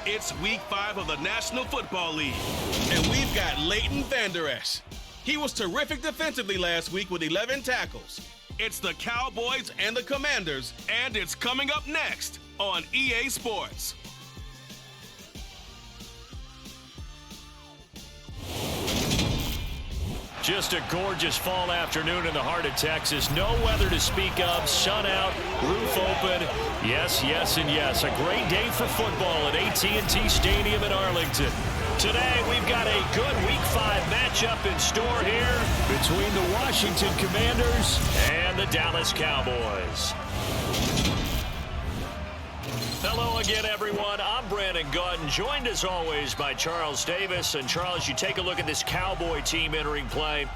It's Week 5 of the National Football League, and we've got Leighton Vander Esch. He was terrific defensively last week with 11 tackles. It's the Cowboys and the Commanders, and it's coming up next on EA Sports. Just a gorgeous fall afternoon in the heart of Texas. No weather to speak of. Sun out, roof open. Yes, yes, and yes. A great day for football at AT&T Stadium in Arlington. Today, we've got a good Week 5 matchup in store here between the Washington Commanders and the Dallas Cowboys. Hello again, everyone. I'm Brandon Gutton, joined as always by Charles Davis. And Charles, you take a look at this Cowboy team entering play.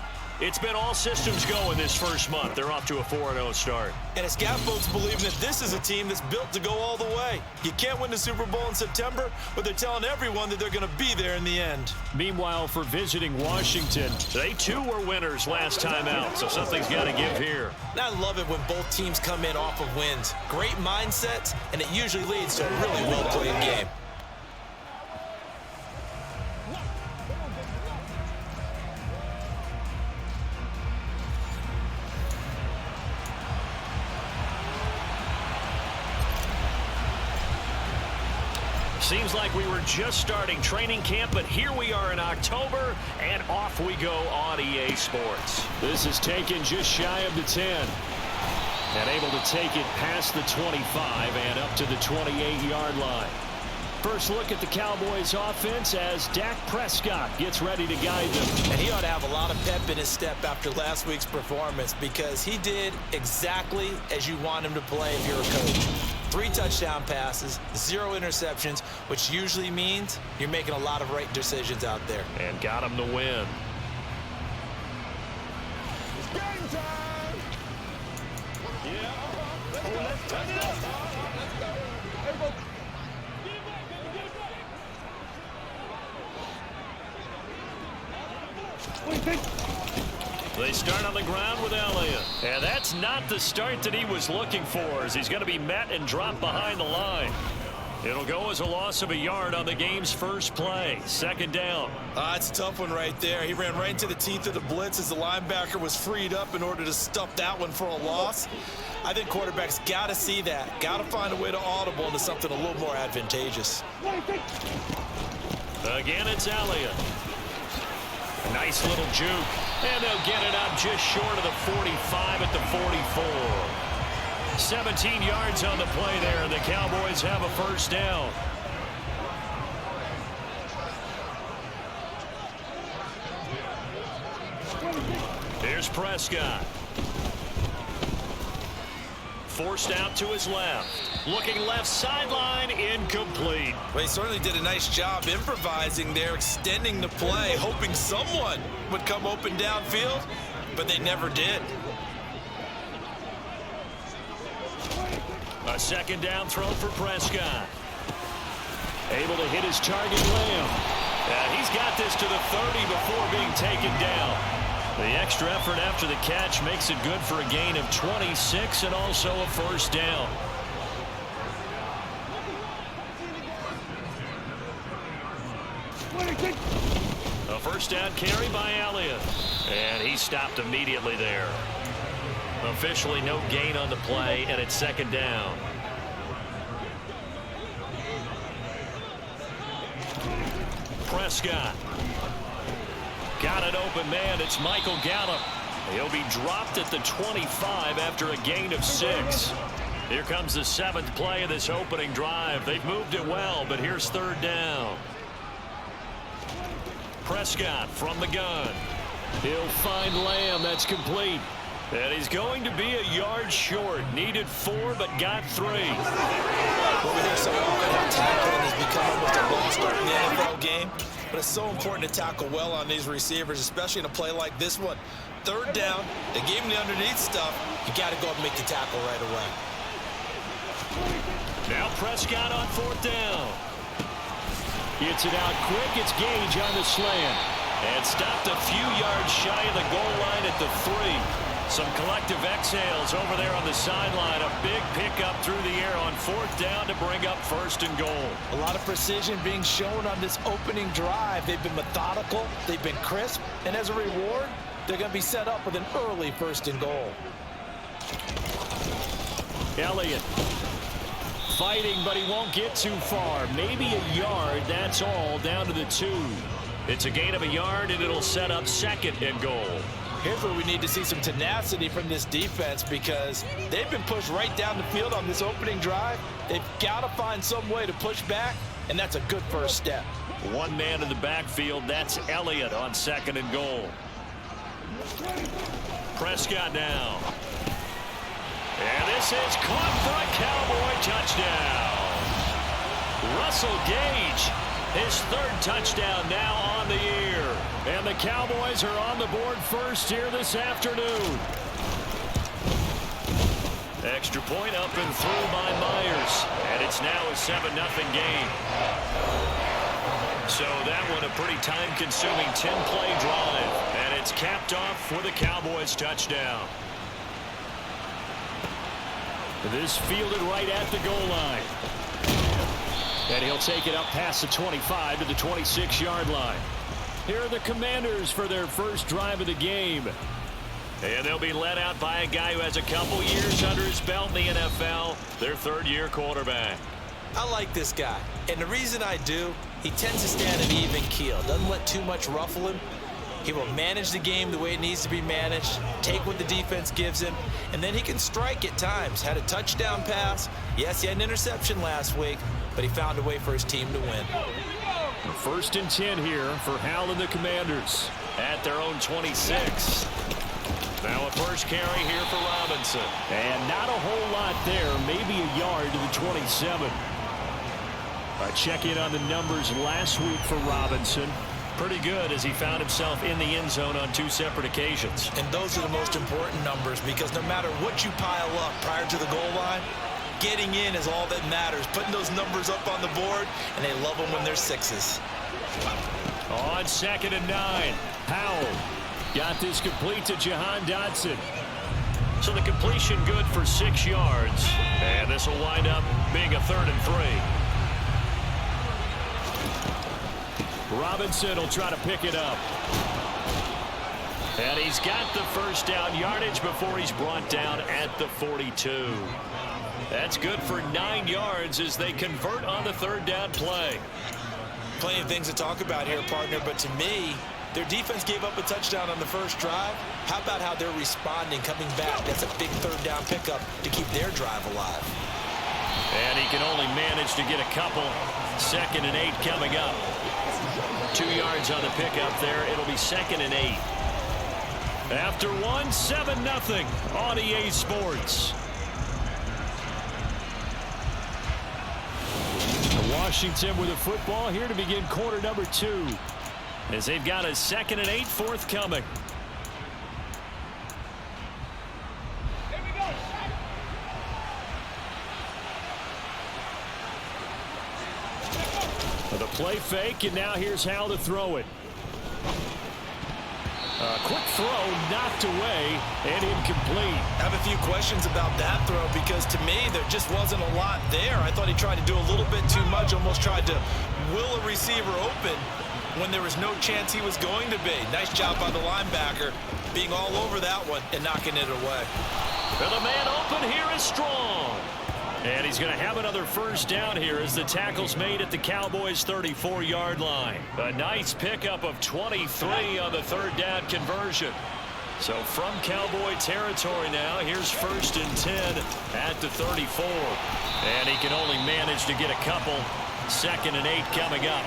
It's been all systems going this first month. They're off to a 4-0 start. And it's got folks believing that this is a team that's built to go all the way. You can't win the Super Bowl in September, but they're telling everyone that they're going to be there in the end. Meanwhile, for visiting Washington, they too were winners last time out, so something's got to give here. And I love it when both teams come in off of wins. Great mindsets, and it usually leads to a really well-played game. Seems like we were just starting training camp, but here we are in October, and off we go on EA Sports. This is taken just shy of the 10. And able to take it past the 25 and up to the 28-yard line. First look at the Cowboys offense as Dak Prescott gets ready to guide them. And he ought to have a lot of pep in his step after last week's performance, because he did exactly as you want him to play if you're a coach. 3 touchdown passes, 0 interceptions, which usually means you're making a lot of right decisions out there. And got him the win. It's game time! Yeah. Let's go. Let's go. Everybody. They start on the ground with Elliott. And that's not the start that he was looking for, as he's going to be met and dropped behind the line. It'll go as a loss of a yard on the game's first play. Second down. It's a tough one right there. He ran right into the teeth of the blitz as the linebacker was freed up in order to stuff that one for a loss. I think quarterbacks got to see that. Got to find a way to audible into something a little more advantageous. Again, it's Elliott. A nice little juke. And they'll get it up just short of the 45 at the 44. 17 yards on the play there, and the Cowboys have a first down. Here's Prescott. Forced out to his left. Looking left sideline, incomplete. Well, he certainly did a nice job improvising there, extending the play, hoping someone would come open downfield, but they never did. A second down throw for Prescott. Able to hit his target, Lamb. And he's got this to the 30 before being taken down. The extra effort after the catch makes it good for a gain of 26 and also a first down. A first down carry by Elliott. And he stopped immediately there. Officially no gain on the play, and it's second down. Prescott. Got an open man. It's Michael Gallup. He'll be dropped at the 25 after a gain of 6. Here comes the 7th play of this opening drive. They've moved it well, but here's third down. Prescott from the gun. He'll find Lamb. That's complete. And he's going to be a yard short. Needed 4, but got 3. Well, we hear so often how tackling has become almost a lost art in the NFL game. But it's so important to tackle well on these receivers, especially in a play like this one. Third down, they gave him the underneath stuff. You got to go up and make the tackle right away. Now Prescott on fourth down. Gets it out quick. It's Gage on the slant. And stopped a few yards shy of the goal line at the 3. Some collective exhales over there on the sideline. A big pickup through the air on 4th down to bring up 1st and goal. A lot of precision being shown on this opening drive. They've been methodical, they've been crisp, and as a reward, they're going to be set up with an early 1st and goal. Elliott fighting, but he won't get too far. Maybe a yard, that's all, down to the 2. It's a gain of a yard, and it'll set up 2nd and goal. Here's where we need to see some tenacity from this defense because they've been pushed right down the field on this opening drive. They've got to find some way to push back, and that's a good first step. One man in the backfield, that's Elliott on 2nd and goal. Prescott now. And this is caught for a Cowboy touchdown. Russell Gage, his 3rd touchdown now on the year. And the Cowboys are on the board first here this afternoon. Extra point up and through by Myers. And it's now a 7-0 game. So that one a pretty time-consuming 10-play drive. And it's capped off with a Cowboys touchdown. This fielded right at the goal line. And he'll take it up past the 25 to the 26-yard line. Here are the Commanders for their first drive of the game. And they'll be led out by a guy who has a couple years under his belt in the NFL, their 3rd-year quarterback. I like this guy, and the reason I do, he tends to stand an even keel, doesn't let too much ruffle him. He will manage the game the way it needs to be managed, take what the defense gives him, and then he can strike at times. Had a touchdown pass. Yes, he had an interception last week, but he found a way for his team to win. 1st and 10 here for Hal and the Commanders at their own 26. Now a first carry here for Robinson. And not a whole lot there, maybe a yard to the 27. Check in on the numbers last week for Robinson. Pretty good as he found himself in the end zone on 2 separate occasions. And those are the most important numbers because no matter what you pile up prior to the goal line, getting in is all that matters. Putting those numbers up on the board, and they love them when they're 6s. On 2nd and 9, Howell got this complete to Jahan Dotson. So the completion good for 6 yards. And this will wind up being a 3rd and 3. Robinson will try to pick it up. And he's got the first down yardage before he's brought down at the 42. That's good for 9 yards as they convert on the 3rd down play. Plenty of things to talk about here, partner, but to me, their defense gave up a touchdown on the first drive. How about how they're responding, coming back? That's a big 3rd down pickup to keep their drive alive. And he can only manage to get a couple. 2nd and 8 coming up. 2 yards on the pickup there. It'll be 2nd and 8. After 1, 7-0 on EA Sports. Washington with a football here to begin quarter number 2. As they've got a 2nd and 8 forthcoming. The play fake, and now here's how to throw it. A quick throw knocked away and incomplete. I have a few questions about that throw because to me there just wasn't a lot there. I thought he tried to do a little bit too much, almost tried to will a receiver open when there was no chance he was going to be. Nice job by the linebacker being all over that one and knocking it away. Well, the man open here is strong. And he's going to have another first down here as the tackle's made at the Cowboys' 34-yard line. A nice pickup of 23 on the 3rd down conversion. So from Cowboy territory now, here's 1st and 10 at the 34. And he can only manage to get a couple. 2nd and 8 coming up.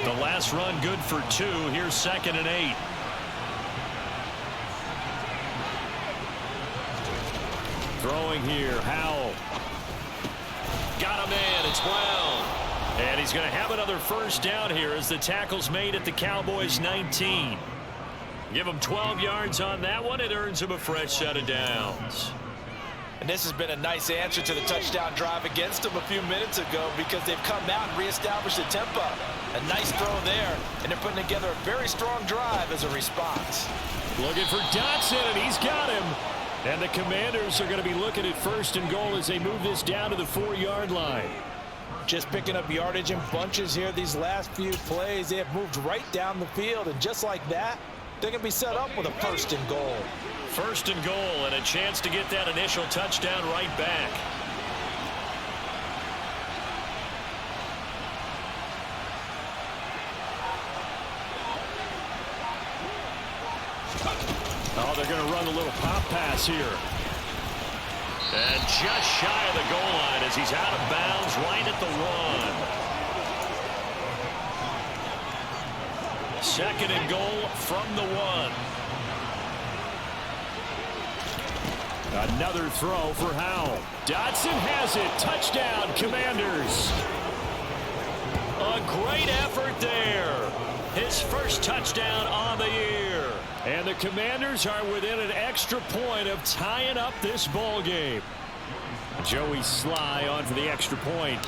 The last run good for 2. Here's 2nd and 8. Throwing here, Howell. Got a man, it's Brown. And he's going to have another first down here as the tackle's made at the Cowboys' 19. Give him 12 yards on that one. It earns him a fresh set of downs. And this has been a nice answer to the touchdown drive against them a few minutes ago because they've come out and reestablished the tempo. A nice throw there, and they're putting together a very strong drive as a response. Looking for Dotson, and he's got him. And the Commanders are going to be looking at 1st and goal as they move this down to the 4-yard line. Just picking up yardage in bunches here these last few plays. They have moved right down the field, and just like that, they're going to be set up with a 1st and goal. 1st and goal, and a chance to get that initial touchdown right back. Oh, they're going to run a little pop pass here. And just shy of the goal line as he's out of bounds right at the 1. 2nd and goal from the 1. Another throw for Howell. Dotson has it. Touchdown, Commanders. A great effort there. His first touchdown on the year. And the Commanders are within an extra point of tying up this ball game. Joey Sly on for the extra point.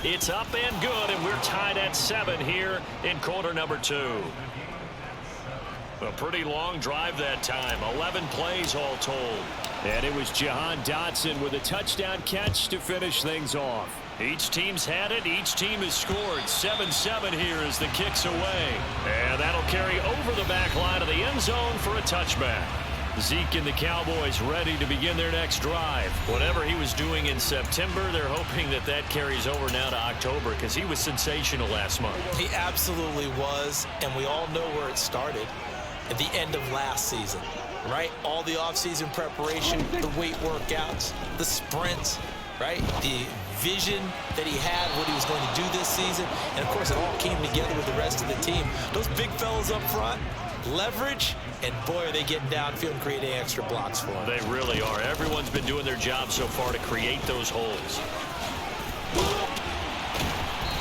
It's up and good, and we're tied at 7 here in quarter number 2. A pretty long drive that time. 11 plays all told. And it was Jahan Dotson with a touchdown catch to finish things off. Each team's had it. Each team has scored. 7-7 here as the kick's away. And that'll carry over the back line of the end zone for a touchback. Zeke and the Cowboys ready to begin their next drive. Whatever he was doing in September, they're hoping that that carries over now to October because he was sensational last month. He absolutely was, and we all know where it started. At the end of last season, right? All the offseason preparation, the weight workouts, the sprints, right? The vision that he had, what he was going to do this season. And, of course, it all came together with the rest of the team. Those big fellas up front, leverage, and, boy, are they getting downfield and creating extra blocks for him. They really are. Everyone's been doing their job so far to create those holes.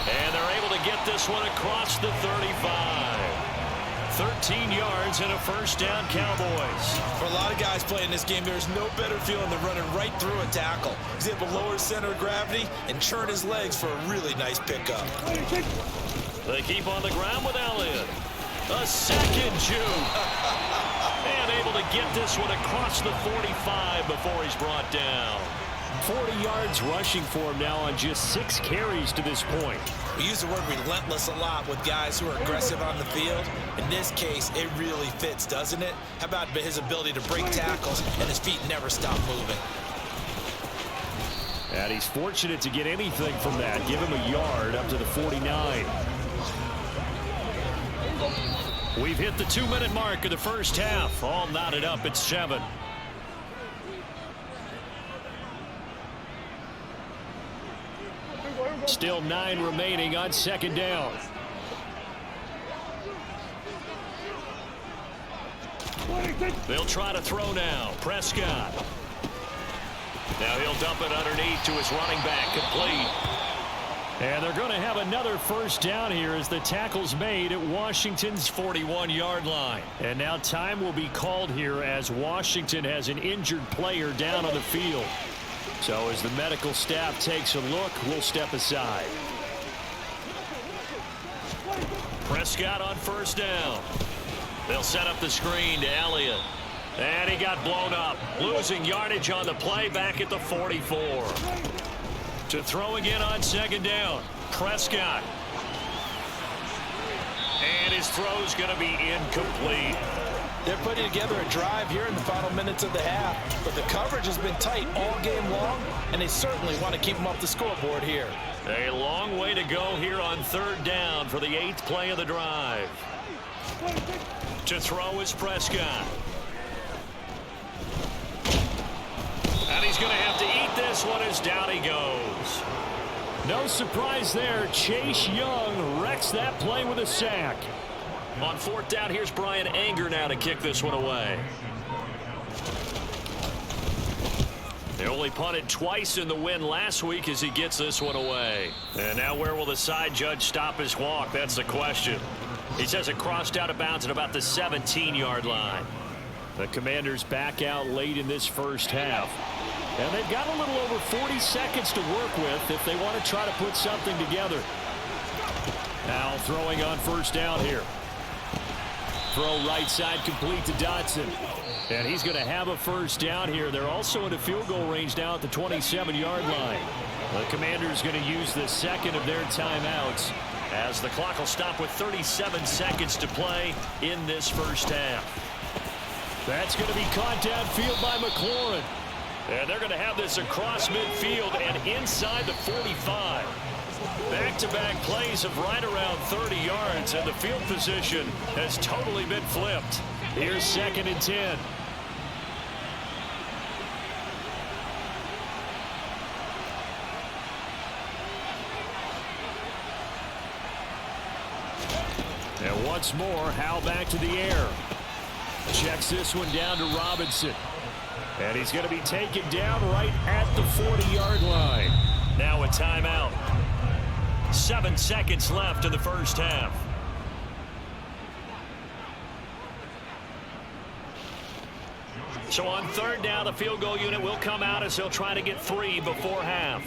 And they're able to get this one across the 35. 13 yards and a 1st down, Cowboys. For a lot of guys playing this game, there's no better feeling than running right through a tackle. He's able to lower his center of gravity and churn his legs for a really nice pickup. They keep on the ground with Elliott. A second juke. And able to get this one across the 45 before he's brought down. 40 yards rushing for him now on just 6 carries to this point. We use the word relentless a lot with guys who are aggressive on the field. In this case, it really fits, doesn't it? How about his ability to break tackles and his feet never stop moving? And he's fortunate to get anything from that. Give him a yard up to the 49. We've hit the 2-minute mark of the first half. All knotted up at 7. Still 9 remaining on 2nd down. They'll try to throw now. Prescott. Now he'll dump it underneath to his running back. Complete. And they're going to have another 1st down here as the tackle's made at Washington's 41-yard line. And now time will be called here as Washington has an injured player down on the field. So as the medical staff takes a look, we'll step aside. Prescott on 1st down. They'll set up the screen to Elliott. And he got blown up. Losing yardage on the play back at the 44. To throw again on 2nd down. Prescott. And his throw's going to be incomplete. They're putting together a drive here in the final minutes of the half, but the coverage has been tight all game long, and they certainly want to keep them off the scoreboard here. A long way to go here on 3rd down for the 8th play of the drive. To throw is Prescott. And he's going to have to eat this one as down he goes. No surprise there. Chase Young wrecks that play with a sack. On 4th down, here's Brian Anger now to kick this one away. They only punted twice in the win last week as he gets this one away. And now where will the side judge stop his walk? That's the question. He says it crossed out of bounds at about the 17-yard line. The Commanders back out late in this first half. And they've got a little over 40 seconds to work with if they want to try to put something together. Now throwing on 1st down here. throw right side complete to Dotson. And he's going to have a first down here. They're also in a field goal range now at the 27-yard line. The Commanders going to use the second of their timeouts as the clock will stop with 37 seconds to play in this first half. That's going to be caught downfield by McLaurin. And they're going to have this across midfield and inside the 45. Back-to-back plays of right around 30 yards, and the field position has totally been flipped. Here's 2nd and 10. And once more, Howell back to the air. Checks this one down to Robinson. And he's going to be taken down right at the 40-yard line. Now a timeout. 7 seconds left in the first half. So on 3rd down, the field goal unit will come out as they'll try to get 3 before half.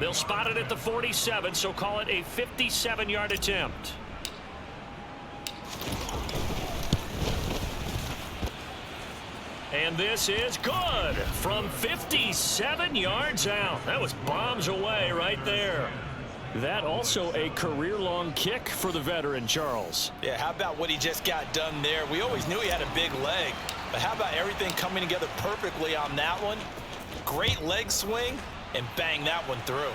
They'll spot it at the 47, so call it a 57-yard attempt. And this is good from 57 yards out. That was bombs away right there. That also a career-long kick for the veteran, Charles. Yeah, how about what he just got done there? We always knew he had a big leg, but how about everything coming together perfectly on that one? Great leg swing, and bang that one through.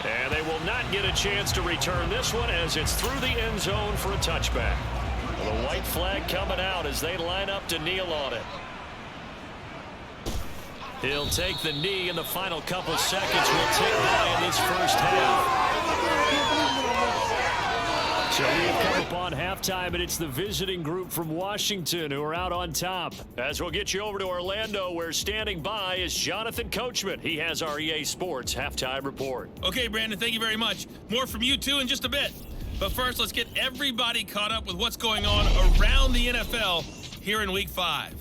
And they will not get a chance to return this one as it's through the end zone for a touchback. The white flag coming out as they line up to kneel on it. He'll take the knee in the final couple seconds. Will tick by in this first half. So we've come upon halftime, and it's the visiting group from Washington who are out on top. As we'll get you over to Orlando, where standing by is Jonathan Coachman. He has our EA Sports halftime report. Okay, Brandon, thank you very much. More from you, too, in just a bit. But first, let's get everybody caught up with what's going on around the NFL here in Week 5.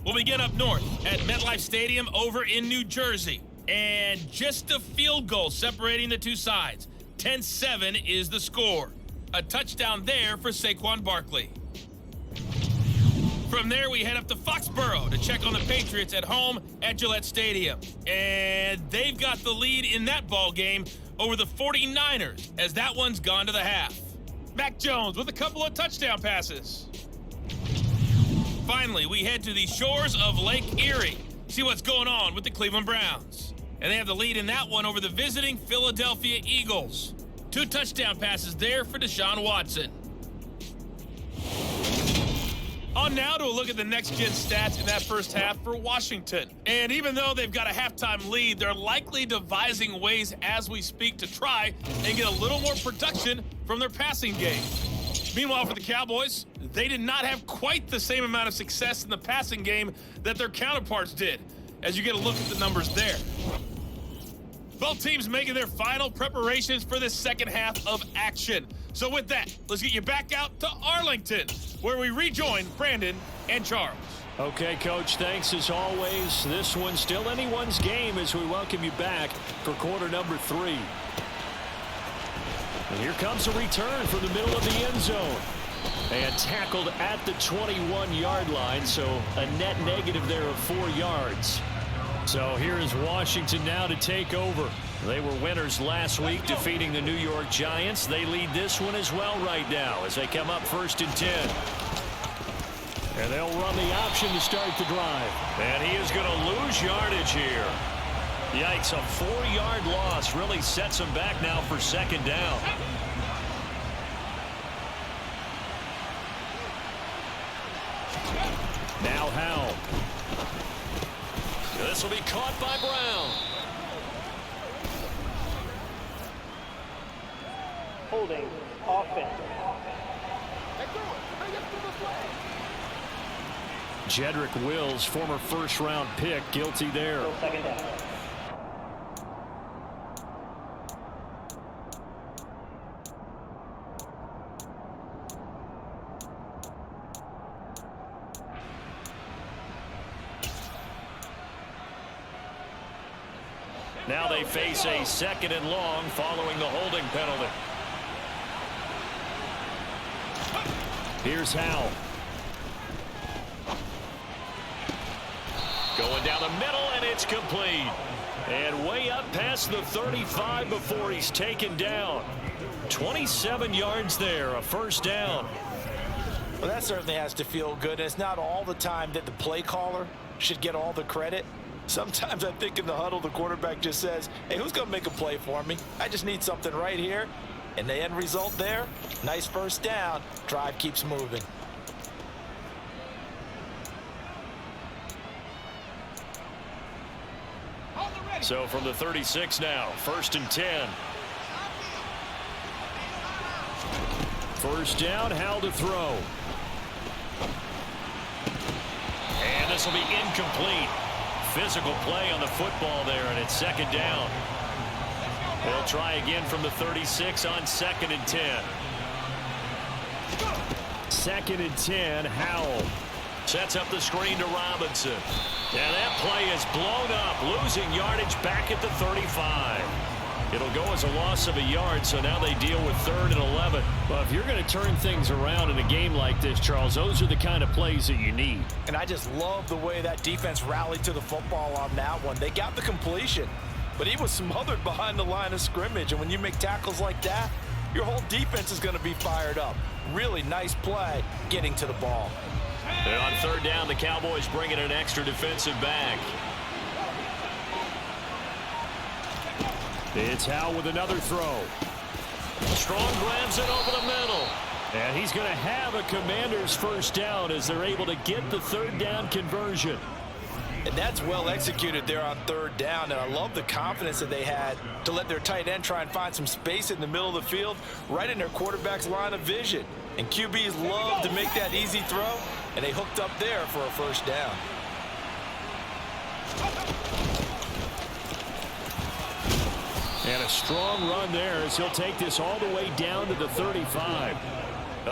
We'll begin up north at MetLife Stadium over in New Jersey. And just a field goal separating the two sides. 10-7 is the score. A touchdown there for Saquon Barkley. From there, we head up to Foxborough to check on the Patriots at home at Gillette Stadium. And they've got the lead in that ball game over the 49ers, as that one's gone to the half. Mac Jones with a couple of touchdown passes. Finally, we head to the shores of Lake Erie, see what's going on with the Cleveland Browns. And they have the lead in that one over the visiting Philadelphia Eagles. 2 touchdown passes there for Deshaun Watson. On now to a look at the next-gen stats in that first half for Washington. And even though they've got a halftime lead, they're likely devising ways as we speak to try and get a little more production from their passing game. Meanwhile, for the Cowboys, they did not have quite the same amount of success in the passing game that their counterparts did, as you get a look at the numbers there. Both teams making their final preparations for this second half of action. So with that, let's get you back out to Arlington, where we rejoin Brandon and Charles. Okay, Coach, thanks as always. This one's still anyone's game as we welcome you back for quarter number 3. And here comes a return from the middle of the end zone. And tackled at the 21-yard line, so a net negative there of 4 yards. So here is Washington now to take over. They were winners last week, defeating the New York Giants. They lead this one as well right now as they come up 1st and 10. And they'll run the option to start the drive. And he is going to lose yardage here. Yikes, a 4-yard loss really sets him back now for 2nd down. Now Howell. This will be caught by Brown. Holding offense. Jedrick Wills, former first-round pick, guilty there. Still 2nd down. Now they face a 2nd and long following the holding penalty. Here's Howell. Going down the middle, and it's complete. And way up past the 35 before he's taken down. 27 yards there, a first down. Well, that certainly has to feel good. It's not all the time that the play caller should get all the credit. Sometimes I think in the huddle, the quarterback just says, hey, who's going to make a play for me? I just need something right here. And the end result there, nice first down. Drive keeps moving. So from the 36 now, 1st and 10. First down, Howell to throw. And this will be incomplete. Physical play on the football there, and it's 2nd down. They'll try again from the 36 on 2nd and 10. 2nd and 10, Howell. Sets up the screen to Robinson. And that play is blown up, losing yardage back at the 35. It'll go as a loss of a yard, so now they deal with 3rd and 11. Well, if you're going to turn things around in a game like this, Charles, those are the kind of plays that you need. And I just love the way that defense rallied to the football on that one. They got the completion, but he was smothered behind the line of scrimmage. And when you make tackles like that, your whole defense is going to be fired up. Really nice play getting to the ball. And on 3rd down, the Cowboys bring in an extra defensive back. It's Howell with another throw. Strong grabs it over the middle. And he's going to have a Commanders first down as they're able to get the 3rd down conversion. And that's well executed there on 3rd down. And I love the confidence that they had to let their tight end try and find some space in the middle of the field, right in their quarterback's line of vision. And QBs love to make that easy throw, and they hooked up there for a first down. And a strong run there as he'll take this all the way down to the 35.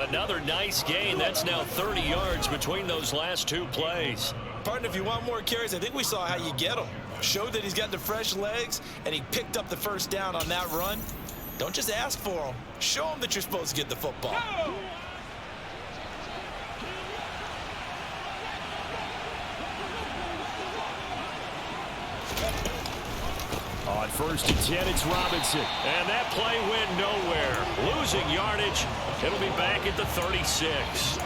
Another nice gain. That's now 30 yards between those last 2 plays. Partner, if you want more carries, I think we saw how you get them. Showed that he's got the fresh legs, and he picked up the first down on that run. Don't just ask for them. Show them that you're supposed to get the football. On 1st and 10, it's Robinson. And that play went nowhere. Losing yardage. It'll be back at the 36.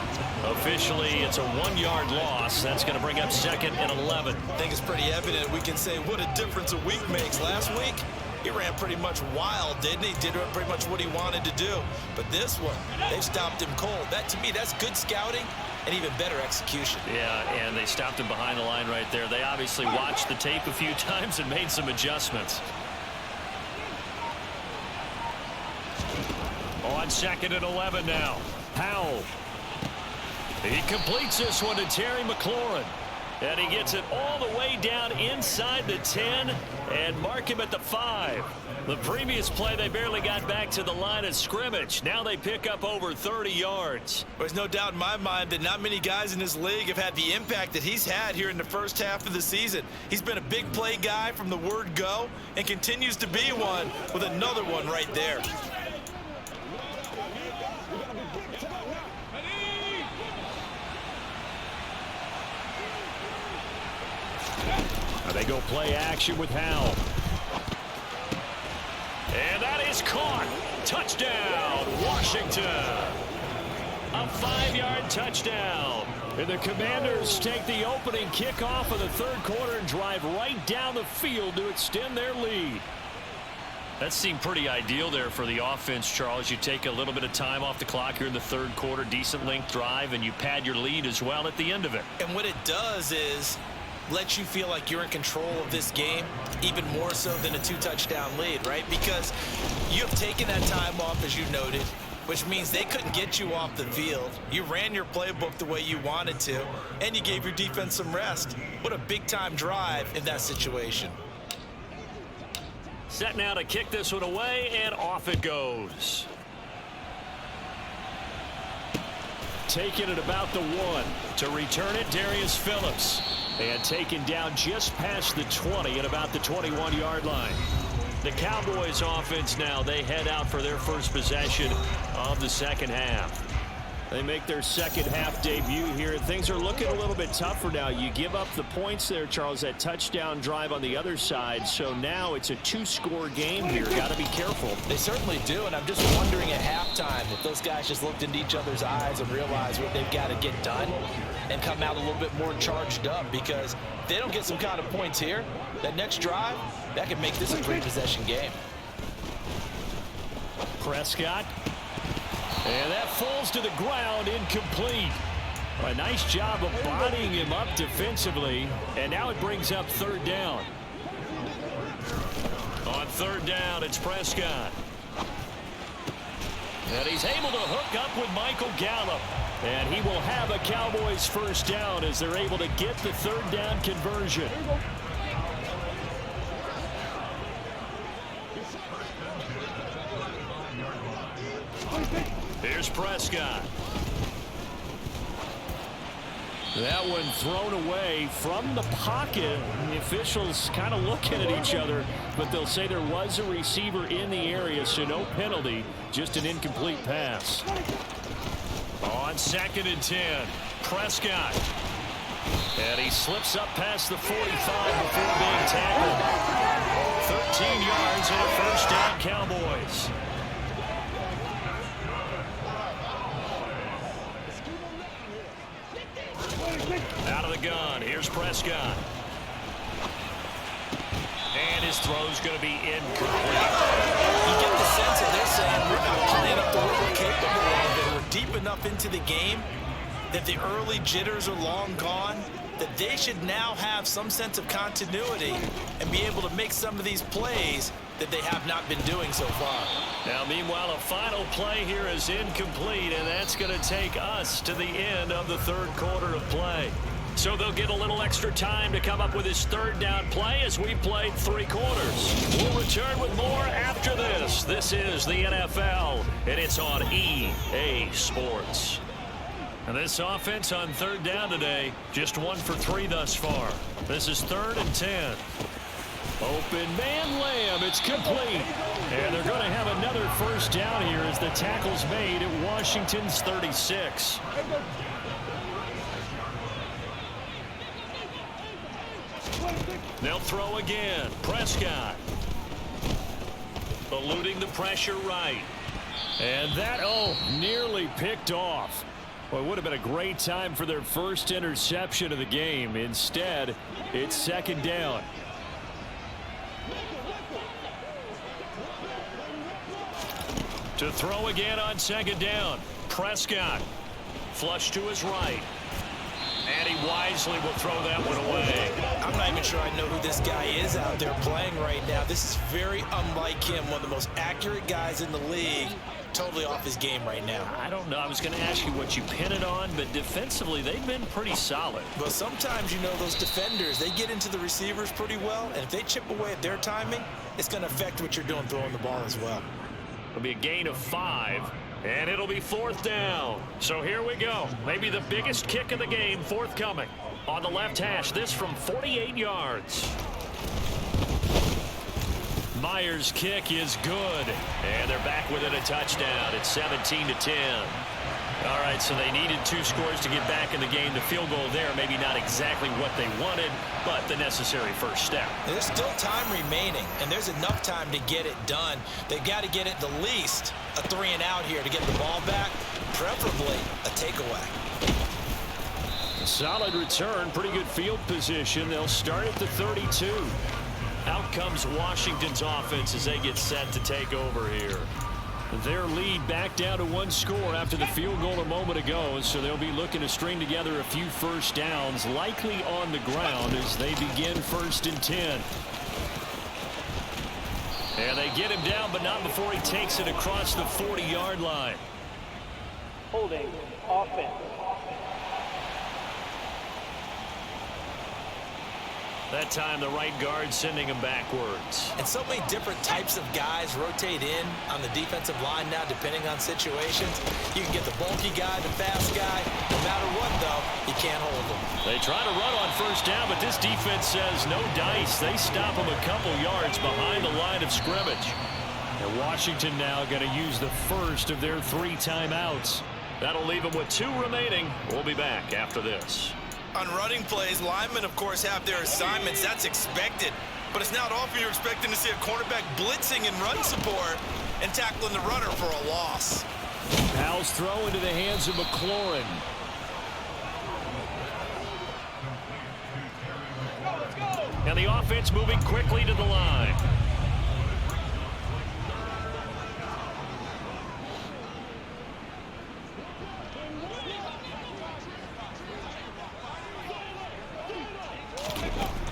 Officially, it's a 1-yard loss. That's going to bring up 2nd and 11. I think it's pretty evident. We can say what a difference a week makes. Last week, he ran pretty much wild, didn't he? Did pretty much what he wanted to do. But this one, they stopped him cold. That, to me, that's good scouting and even better execution. Yeah, and they stopped him behind the line right there. They obviously watched the tape a few times and made some adjustments. On 2nd and 11 now. Howell. He completes this one to Terry McLaurin. And he gets it all the way down inside the 10 and mark him at the 5. The previous play, they barely got back to the line of scrimmage. Now they pick up over 30 yards. There's no doubt in my mind that not many guys in this league have had the impact that he's had here in the first half of the season. He's been a big play guy from the word go and continues to be one with another one right there. They go play action with Howell. And that is caught. Touchdown, Washington. A 5-yard touchdown. And the Commanders take the opening kickoff of the 3rd quarter and drive right down the field to extend their lead. That seemed pretty ideal there for the offense, Charles. You take a little bit of time off the clock here in the 3rd quarter, decent length drive, and you pad your lead as well at the end of it. And what it does is let you feel like you're in control of this game, even more so than a 2-touchdown lead, right? Because you have taken that time off, as you noted, which means they couldn't get you off the field. You ran your playbook the way you wanted to, and you gave your defense some rest. What a big-time drive in that situation. Set now to kick this one away, and off it goes. Taking it about the 1. To return it, Darius Phillips. And taken down just past the 20 at about the 21-yard line. The Cowboys offense now, they head out for their first possession of the 2nd half. They make their second half debut here. Things are looking a little bit tougher now. You give up the points there, Charles, that touchdown drive on the other side. So now it's a 2-score game here. Got to be careful. They certainly do, and I'm just wondering at halftime if those guys just looked into each other's eyes and realized what they've got to get done and come out a little bit more charged up, because if they don't get some kind of points here, that next drive, that could make this a 3-possession game. Prescott. And that falls to the ground, incomplete. A nice job of bodying him up defensively. And now it brings up third down. On third down, it's Prescott. And he's able to hook up with Michael Gallup. And he will have a Cowboys first down as they're able to get the third down conversion. Here's Prescott. That one thrown away from the pocket. The officials kind of looking at each other, but they'll say there was a receiver in the area, so no penalty, just an incomplete pass. On 2nd and 10, Prescott. And he slips up past the 45 before being tackled. 13 yards and a first down, Cowboys. Out of the gun, here's Prescott. And his throw's going to be incomplete. You get the sense that they're saying we're not playing up to what we're capable of, and we're deep enough into the game that the early jitters are long gone, that they should now have some sense of continuity and be able to make some of these plays that they have not been doing so far. Now, meanwhile, a final play here is incomplete, and that's going to take us to the end of the third quarter of play. So they'll get a little extra time to come up with his third down play as we played 3 quarters. We'll return with more after this. This is the NFL, and it's on EA Sports. And this offense on third down today, just 1 for 3 thus far. This is 3rd and 10. Open man Lamb, it's complete. And they're going to have another first down here as the tackle's made at Washington's 36. They'll throw again. Prescott. Eluding the pressure right. And that, nearly picked off. Well, it would have been a great time for their first interception of the game. Instead, it's 2nd down. To throw again on 2nd down. Prescott. Flush to his right. And he wisely will throw that one away. I'm not even sure I know who this guy is out there playing right now. This is very unlike him. One of the most accurate guys in the league. Totally off his game right now. I don't know. I was going to ask you what you pin it on, but defensively, they've been pretty solid. Well, sometimes, those defenders, they get into the receivers pretty well, and if they chip away at their timing, it's going to affect what you're doing throwing the ball as well. It'll be a gain of 5, and it'll be 4th down. So here we go. Maybe the biggest kick of the game forthcoming. On the left hash, this from 48 yards. Myers' kick is good, and they're back within a touchdown. It's 17-10. All right, so they needed 2 scores to get back in the game. The field goal there, maybe not exactly what they wanted, but the necessary first step. There's still time remaining, and there's enough time to get it done. They've got to get it the least a 3 and out here to get the ball back, preferably a takeaway. Solid return, pretty good field position. They'll start at the 32. Out comes Washington's offense as they get set to take over here. Their lead back down to 1 score after the field goal a moment ago, so they'll be looking to string together a few first downs, likely on the ground as they begin 1st and 10. And they get him down, but not before he takes it across the 40-yard line. Holding offense. That time the right guard sending him backwards. And so many different types of guys rotate in on the defensive line now depending on situations. You can get the bulky guy, the fast guy. No matter what, though, you can't hold them. They try to run on first down, but this defense says no dice. They stop him a couple yards behind the line of scrimmage. And Washington now going to use the first of their 3 timeouts. That'll leave him with 2 remaining. We'll be back after this. On running plays, linemen, of course, have their assignments. That's expected. But it's not often you're expecting to see a cornerback blitzing in run support and tackling the runner for a loss. Powell's throw into the hands of McLaurin. And the offense moving quickly to the line.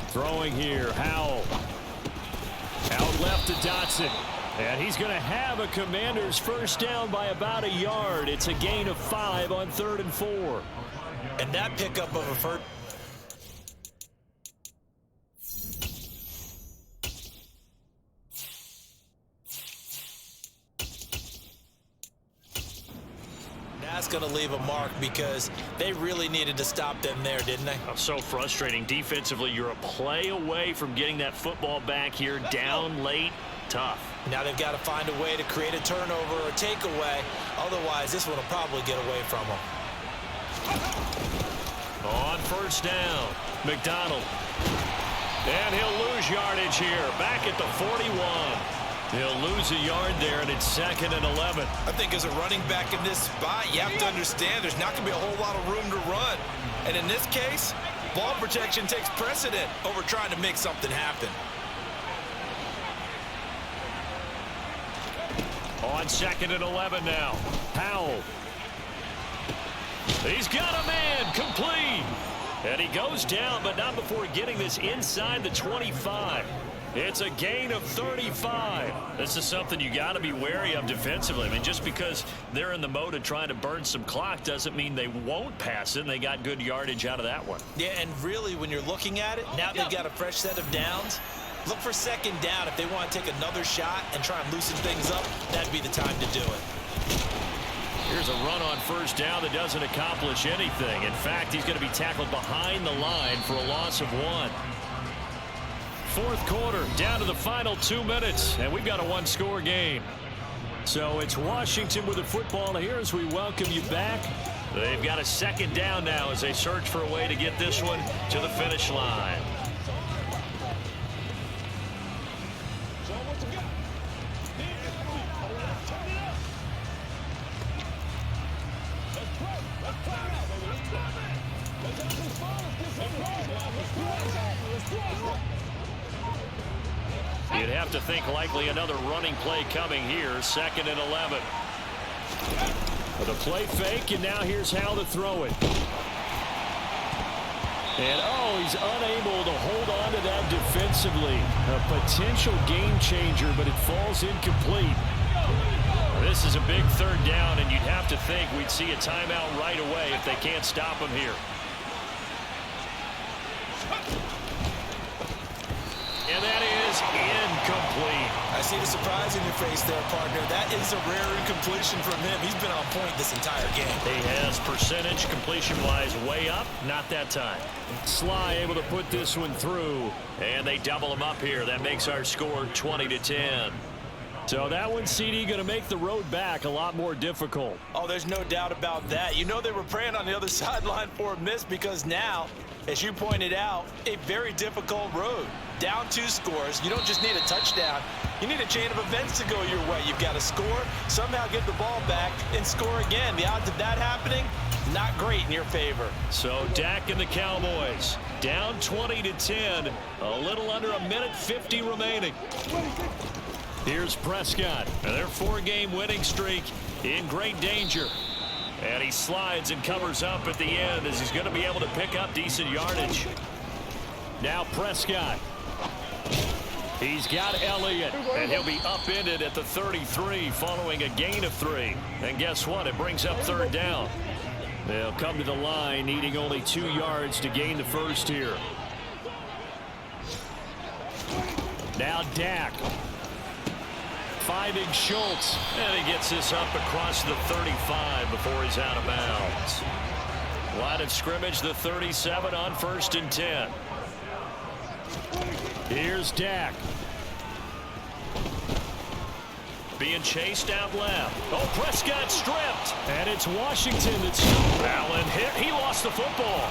Throwing here, Howell. Out left to Dotson. And he's going to have a Commanders first down by about a yard. It's a gain of 5 on 3rd and 4. And that pickup of a first. That's going to leave a mark because they really needed to stop them there, didn't they? So frustrating. Defensively, you're a play away from getting that football back here down late. Tough. Now they've got to find a way to create a turnover or takeaway. Otherwise, this one will probably get away from them. On first down, McDonald. And he'll lose yardage here. Back at the 41. He'll lose a yard there, and it's 2nd and 11. I think as a running back in this spot, you have to understand there's not going to be a whole lot of room to run. And in this case, ball protection takes precedent over trying to make something happen. On 2nd and 11 now. Powell. He's got a man complete. And he goes down, but not before getting this inside the 25. It's a gain of 35. This is something you got to be wary of defensively. I mean, just because they're in the mode of trying to burn some clock doesn't mean they won't pass it, and they got good yardage out of that one. Yeah, and really, when you're looking at it, now they've got a fresh set of downs. Look for 2nd down. If they want to take another shot and try and loosen things up, that'd be the time to do it. Here's a run on first down that doesn't accomplish anything. In fact, he's going to be tackled behind the line for a loss of 1. 4th quarter, down to the final 2 minutes, and we've got a 1-score game. So it's Washington with the football here as we welcome you back. They've got a 2nd down now as they search for a way to get this one to the finish line. You'd have to think likely another running play coming here. 2nd and 11. With a play fake, and now here's how to throw it. And, oh, he's unable to hold on to that defensively. A potential game changer, but it falls incomplete. This is a big 3rd down, and you'd have to think we'd see a timeout right away if they can't stop him here. And that is incomplete. I see the surprise in your face there, partner. That is a rare incompletion from him. He's been on point this entire game. He has percentage completion-wise way up. Not that time. Sly able to put this one through. And they double him up here. That makes our score 20-10. So that one, CD, going to make the road back a lot more difficult. Oh, there's no doubt about that. You know they were praying on the other sideline for a miss because now, as you pointed out, a very difficult road. Down 2 scores. You don't just need a touchdown. You need a chain of events to go your way. You've got to score, somehow get the ball back, and score again. The odds of that happening, not great in your favor. So Dak and the Cowboys down 20-10. A little under a minute 50 remaining. Here's Prescott. And their 4-game winning streak in great danger. And he slides and covers up at the end as he's going to be able to pick up decent yardage. Now Prescott. He's got Elliott, and he'll be upended at the 33 following a gain of 3. And guess what? It brings up 3rd down. They'll come to the line needing only 2 yards to gain the first here. Now Dak. Finding Schultz, and he gets this up across the 35 before he's out of bounds. Line of scrimmage, the 37 on 1st and 10. Here's Dak. being chased out left. Oh, Prescott stripped. And it's Washington that's Allen hit. He lost the football.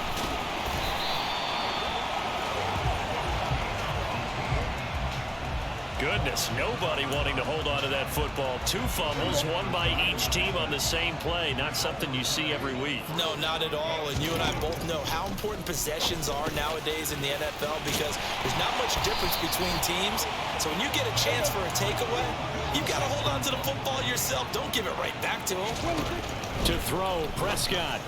Goodness, nobody wanting to hold on to that football. 2 fumbles, one by each team on the same play. Not something you see every week. No, not at all. And you and I both know how important possessions are nowadays in the NFL because there's not much difference between teams. So when you get a chance for a takeaway, you've got to hold on to the football yourself. Don't give it right back to him. To throw, Prescott.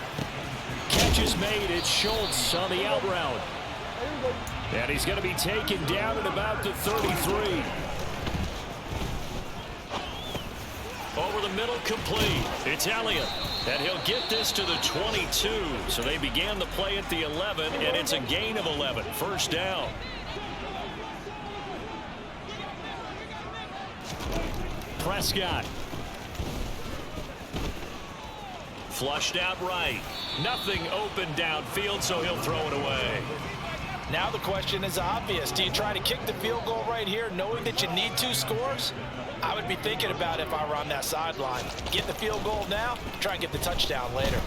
Catch is made. It's Schultz on the out route. And he's going to be taken down at about the 33. Over the middle, complete. It's Elliott. And he'll get this to the 22. So they began the play at the 11, and it's a gain of 11. First down. Prescott. Flushed out right. Nothing open downfield, so he'll throw it away. Now the question is obvious. Do you try to kick the field goal right here knowing that you need 2 scores? I would be thinking about it if I were on that sideline. Get the field goal now, try and get the touchdown later.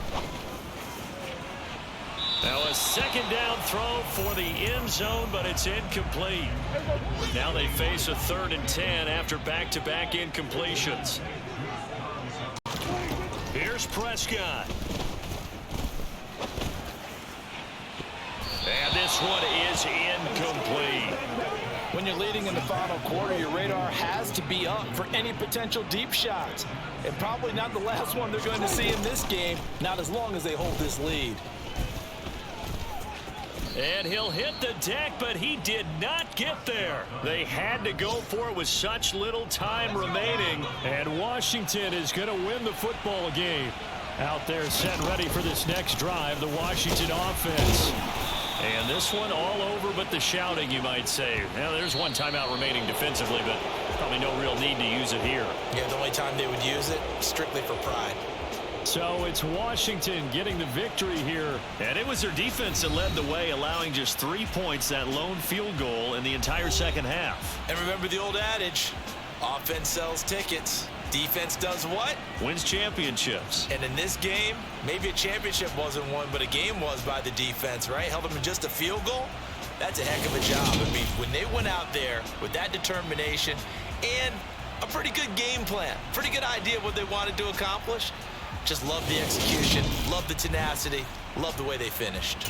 Now a second down throw for the end zone, but it's incomplete. Now they face a 3rd and 10 after back-to-back incompletions. Here's Prescott. And this one is incomplete. When you're leading in the final quarter, your radar has to be up for any potential deep shots. And probably not the last one they're going to see in this game, not as long as they hold this lead. And he'll hit the deck, but he did not get there. They had to go for it with such little time remaining. And Washington is going to win the football game. Out there set ready for this next drive, the Washington offense. And this one all over but the shouting, you might say. Now, there's one timeout remaining defensively, but probably no real need to use it here. Yeah, the only time they would use it, strictly for pride. So it's Washington getting the victory here. And it was their defense that led the way, allowing just 3 points, that lone field goal in the entire second half. And remember the old adage, offense sells tickets. Defense does what? Wins championships. And in this game, maybe a championship wasn't won, but a game was by the defense, right? Held them in just a field goal. That's a heck of a job. I mean, when they went out there with that determination and a pretty good game plan, pretty good idea of what they wanted to accomplish, just love the execution, love the tenacity, love the way they finished.